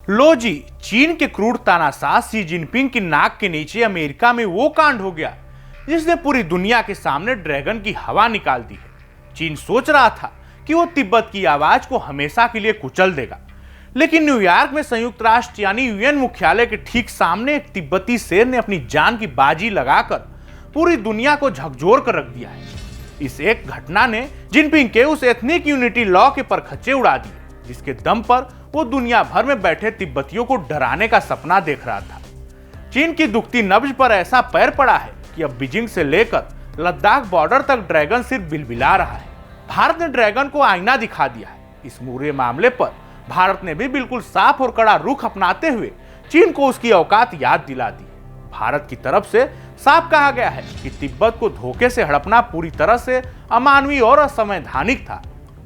लो जी, चीन के क्रूर तानाशाह शी जिनपिंग की नाक के नीचे अमेरिका में वो कांड हो गया जिसने पूरी दुनिया के सामने ड्रैगन की हवा निकाल दी है। चीन सोच रहा था कि वो तिब्बत की आवाज को हमेशा के लिए कुचल देगा, लेकिन न्यूयॉर्क में संयुक्त राष्ट्र यानी यूएन मुख्यालय के ठीक सामने एक तिब्बती शेर ने अपनी जान की बाजी लगाकर पूरी दुनिया को झकझोर कर रख दिया है। इस एक घटना ने जिनपिंग के उस एथनिक यूनिटी लॉ के परखच्चे उड़ा दिए जिसके दम पर वो दुनिया भर में बैठे तिब्बतियों को डराने का सपना देख रहा था। चीन की दुखती नब्ज पर ऐसा पैर पड़ा है कि अब बीजिंग से लेकर लद्दाख बॉर्डर तक ड्रैगन सिर्फ बिलबिला रहा है। भारत ने ड्रैगन को आईना दिखा दिया है। इस पूरे मामले पर भारत ने भी बिल्कुल साफ और कड़ा रुख अपनाते हुए चीन को उसकी औकात याद दिला दी। भारत की तरफ से साफ कहा गया है कि तिब्बत को धोखे से हड़पना पूरी तरह से अमानवीय और असंवैधानिक था।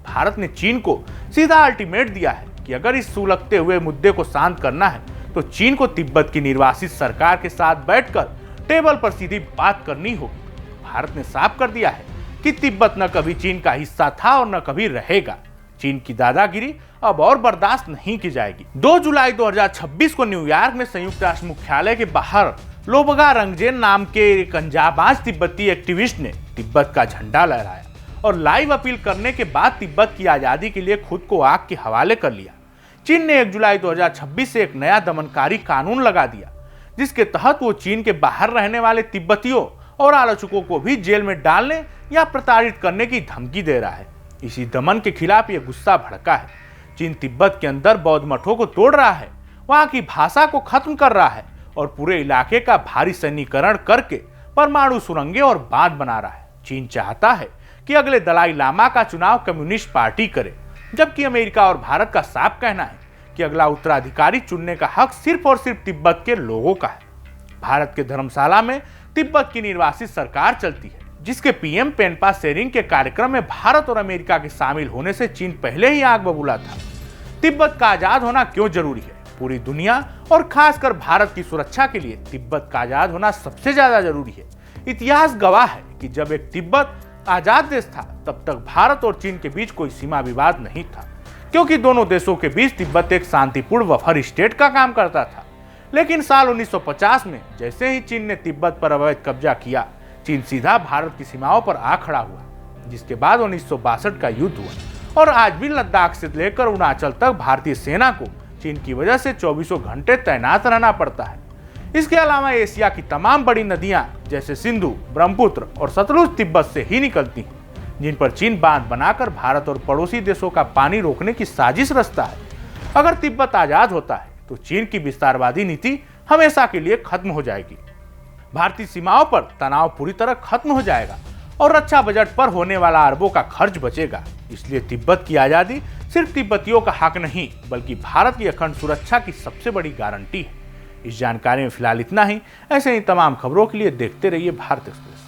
भारत ने चीन को सीधा अल्टीमेट दिया है कि अगर इस सुलगते हुए मुद्दे को शांत करना है तो चीन को तिब्बत की निर्वासित सरकार के साथ बैठकर टेबल पर सीधी बात करनी होगी। भारत ने साफ कर दिया है कि तिब्बत न कभी चीन का हिस्सा था और न कभी रहेगा। चीन की दादागिरी अब और बर्दाश्त नहीं की जाएगी। 2 जुलाई 2026 को न्यूयॉर्क में संयुक्त राष्ट्र मुख्यालय के बाहर लोबगा रंगजेन नाम के एक अंजाबाज तिब्बती एक्टिविस्ट ने तिब्बत का झंडा लहराया और लाइव अपील करने के बाद तिब्बत की आजादी के लिए खुद को आग के हवाले कर लिया। चीन ने 1 जुलाई 2026 से एक नया दमनकारी कानून लगा दिया जिसके तहत वो चीन के बाहर रहने वाले तिब्बतियों और आलोचकों को भी जेल में डालने या प्रताड़ित करने की धमकी दे रहा है। इसी दमन के खिलाफ ये गुस्सा भड़का है। चीन तिब्बत के अंदर बौद्ध मठों को तोड़ रहा है, वहां की भाषा को खत्म कर रहा है और पूरे इलाके का भारी सैन्यीकरण करके परमाणु सुरंगें और बांध बना रहा है। चीन चाहता है कि अगले दलाई लामा का चुनाव कम्युनिस्ट पार्टी करे, जबकि अमेरिका और भारत का साफ कहना है कि अगला उत्तराधिकारी चुनने का हक सिर्फ और सिर्फ तिब्बत के लोगों का है। भारत के धर्मशाला में तिब्बत की निर्वासित सरकार चलती है जिसके पीएम पेनपा शेरिंग के कार्यक्रम में भारत और अमेरिका के शामिल होने से चीन पहले ही आग बबूला था। तिब्बत का आजाद होना क्यों जरूरी है? पूरी दुनिया और खासकर भारत की सुरक्षा के लिए तिब्बत का आजाद होना सबसे ज्यादा जरूरी है। इतिहास गवाह है कि जब एक तिब्बत आजाद देश था तब तक भारत और चीन के बीच कोई सीमा विवाद नहीं था, क्योंकि दोनों देशों के बीच तिब्बत एक शांतिपूर्ण बफर स्टेट का काम करता था। लेकिन साल 1950 में जैसे ही चीन ने तिब्बत पर अवैध कब्जा किया, चीन सीधा भारत की सीमाओं पर आ खड़ा हुआ, जिसके बाद 1962 का युद्ध हुआ और आज भी लद्दाख से लेकर अरुणाचल तक भारतीय सेना को चीन की वजह से 24 घंटे तैनात रहना पड़ता है। इसके अलावा एशिया की तमाम बड़ी नदियां जैसे सिंधु, ब्रह्मपुत्र और सतलुज तिब्बत से ही निकलती हैं, जिन पर चीन बांध बनाकर भारत और पड़ोसी देशों का पानी रोकने की साजिश रचता है। अगर तिब्बत आजाद होता है तो चीन की विस्तारवादी नीति हमेशा के लिए खत्म हो जाएगी। भारतीय सीमाओं पर तनाव पूरी तरह खत्म हो जाएगा और रक्षा बजट पर होने वाला अरबों का खर्च बचेगा। इसलिए तिब्बत की आजादी सिर्फ तिब्बतियों का हक नहीं बल्कि भारत की अखंड सुरक्षा की सबसे बड़ी गारंटी है। इस जानकारी में फिलहाल इतना ही। ऐसे ही तमाम खबरों के लिए देखते रहिए भारत एक्सप्रेस।